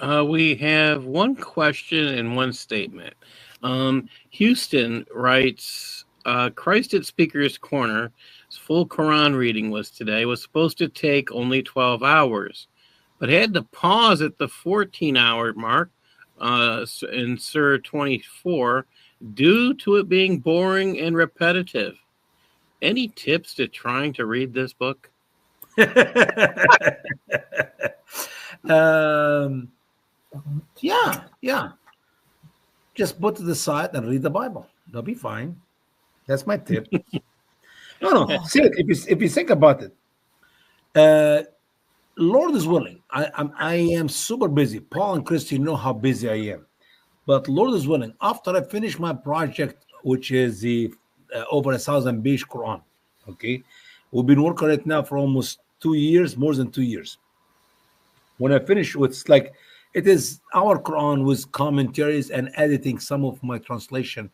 We have one question and one statement. Houston writes, Christ at Speaker's Corner, full Quran reading was today, was supposed to take only 12 hours, but had to pause at the 14-hour mark in Surah 24 due to it being boring and repetitive. Any tips to trying to read this book? um, yeah. Just put to the side and read the Bible. They'll be fine. That's my tip. No. See, if you think about it, uh, Lord is willing. I am super busy. Paul and Christy know how busy I am, but Lord is willing. After I finish my project, which is the over 1,000 page Quran, okay, we've been working on it now for almost 2 years, more than 2 years. When I finish, it's like it is our Quran with commentaries and editing some of my translation,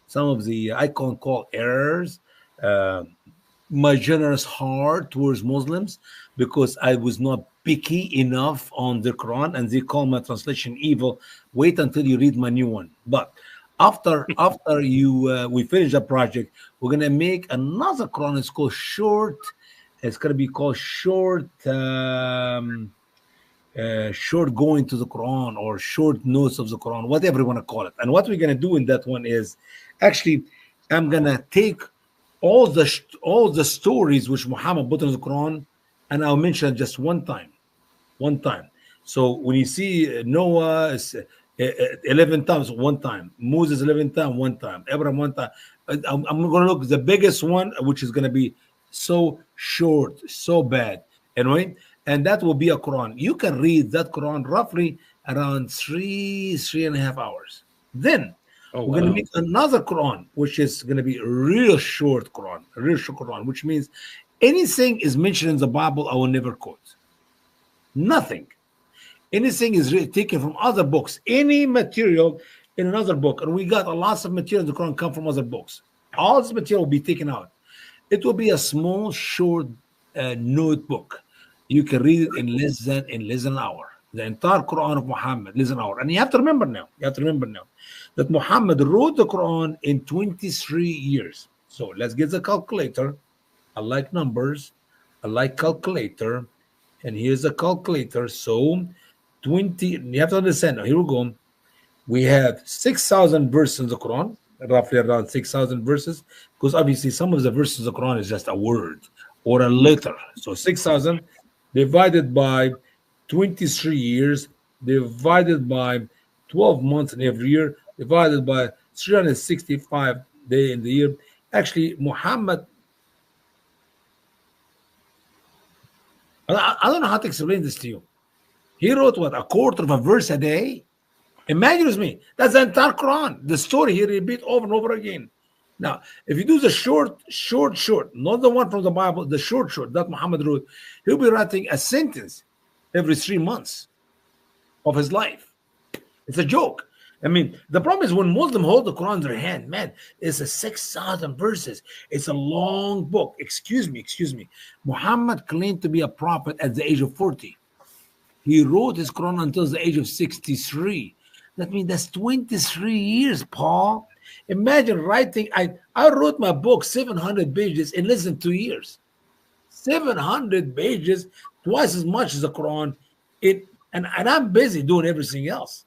some of the I can call errors. Uh, my generous heart towards Muslims because I was not picky enough on the Quran, and they call my translation evil. Wait until you read my new one. But after you we finish the project, we're gonna make another Quran. It's called short. It's gonna be called short. Short going to the Quran or short notes of the Quran, whatever you want to call it. And what we're gonna do in that one is actually I'm gonna take all the stories which Muhammad put in the Quran, and I'll mention just one time. So when you see Noah is 11 times, one time, Moses 11 times, one time, Abraham one time. I'm going to look the biggest one, which is going to be so short, so bad, anyway, and that will be a Quran. You can read that Quran roughly around 3.5 hours. Then Oh, we're going to wow. make another Quran, which is going to be a real short Quran, a real short Quran, which means anything is mentioned in the Bible, I will never quote. Nothing. Anything is taken from other books. Any material in another book, and we got a lot of material in the Quran come from other books. All this material will be taken out. It will be a small, short notebook. You can read it in less than an hour. The entire Quran of Muhammad, less than an hour. And you have to remember now. You have to remember now that Muhammad wrote the Quran in 23 years. So let's get the calculator. I like numbers. I like calculator. And here's a calculator. So 20, you have to understand. Now, here we go. We have 6,000 verses in the Quran, roughly around 6,000 verses, because obviously some of the verses of the Quran is just a word or a letter. So 6,000 divided by 23 years, divided by 12 months in every year, divided by 365 days in the year. Actually, Muhammad, I don't know how to explain this to you. He wrote what, a quarter of a verse a day? Imagine with me. That's the entire Quran. The story he repeat over and over again. Now, if you do the short, not the one from the Bible, the short that Muhammad wrote, he'll be writing a sentence every 3 months of his life. It's a joke. I mean, the problem is when Muslims hold the Quran in their hand, man, it's a 6,000 verses. It's a long book. Excuse me. Muhammad claimed to be a prophet at the age of 40. He wrote his Quran until the age of 63. That means that's 23 years, Paul. Imagine writing. I wrote my book, 700 pages, in less than 2 years. 700 pages, twice as much as the Quran. And I'm busy doing everything else.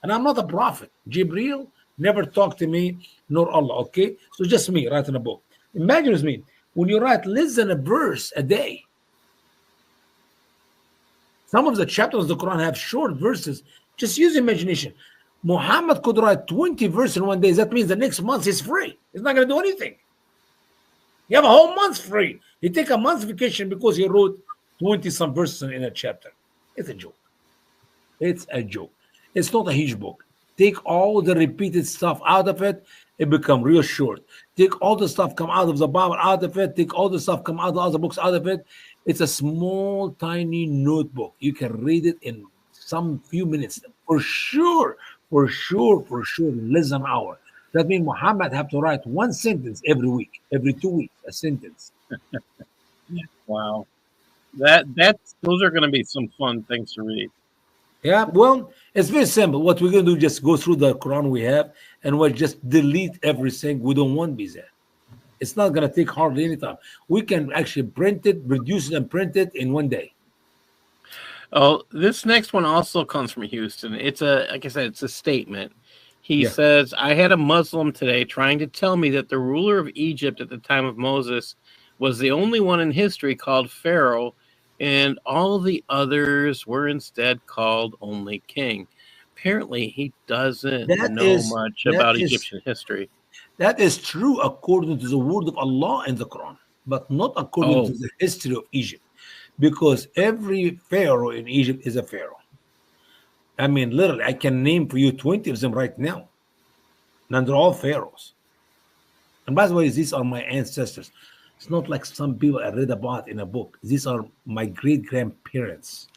And I'm not a prophet. Jibril never talked to me, nor Allah, okay? So just me writing a book. Imagine with me, when you write less than a verse a day, some of the chapters of the Quran have short verses. Just use imagination. Muhammad could write 20 verses in one day. That means the next month he's free. He's not going to do anything. You have a whole month free. He take a month's vacation because he wrote 20 some verses in a chapter. It's a joke. It's a joke. It's not a huge book. Take all the repeated stuff out of it, it become real short. Take all the stuff come out of the Bible out of it. Take all the stuff come out of other books out of it. It's a small, tiny notebook. You can read it in some few minutes for sure. In less than an hour. That means Muhammad have to write one sentence every week, every 2 weeks, a sentence. Wow. That's those are going to be some fun things to read. Yeah, well, it's very simple. What we're gonna do, just go through the Quran we have, and we'll just delete everything we don't want be there. It's not gonna take hardly any time. We can actually print it, reduce it, and print it in one day. Oh, this next one also comes from Houston. It's a, like I said, it's a statement. He Yeah, says, I had a Muslim today trying to tell me that the ruler of Egypt at the time of Moses was the only one in history called Pharaoh, and all the others were instead called only king. Apparently, he doesn't that know is much that about is Egyptian history. that is true according to the word of Allah in the Quran, but not according to Oh, the history of Egypt, because every pharaoh in Egypt is a pharaoh. I mean, literally, I can name for you 20 of them right now, and they're all pharaohs. And by the way, these are my ancestors. It's not like some people I read about in a book. These are my great grandparents.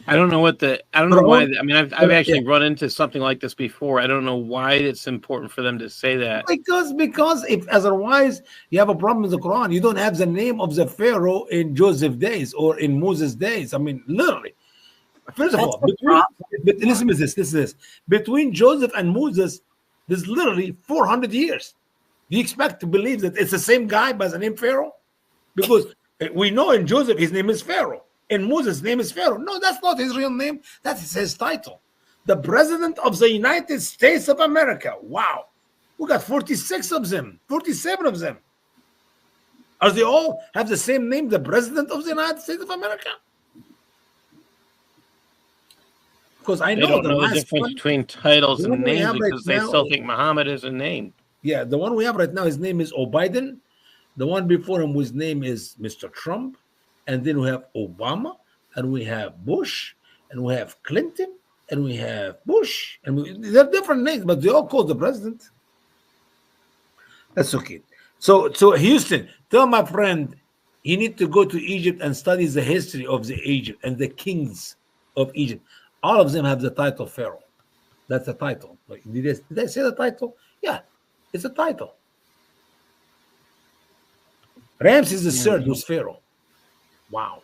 I don't know what the, I don't know why. Pharaoh, I mean, I've yeah, actually run into something like this before. I don't know why it's important for them to say that. because if otherwise you have a problem with the Quran, you don't have the name of the Pharaoh in Joseph days or in Moses days. I mean, literally. First of That's all, the problem. but listen to this. Listen to this. Between Joseph and Moses, there's literally 400 years. Do you expect to believe that it's the same guy by the name Pharaoh? Because we know in Joseph his name is Pharaoh. In Moses, his name is Pharaoh. No, that's not his real name. That's his title. The President of the United States of America. Wow. We got 46 of them, 47 of them. Are they all have the same name, the President of the United States of America? Because I They know don't the know the last difference one, between titles the one and we names have right because they now, still think Muhammad is a name. yeah, the one we have right now, his name is O'Biden. The one before him, his name is Mr. Trump. And then we have Obama, and we have Bush, and we have Clinton, and we have Bush. And they're different names, but they all call the president. That's okay. So Houston, tell my friend he need to go to Egypt and study the history of the Egypt and the kings of Egypt. All of them have the title Pharaoh. That's the title. Like, did I say the title? Yeah, it's a title. Ramses the third Mhm. was Pharaoh. Wow.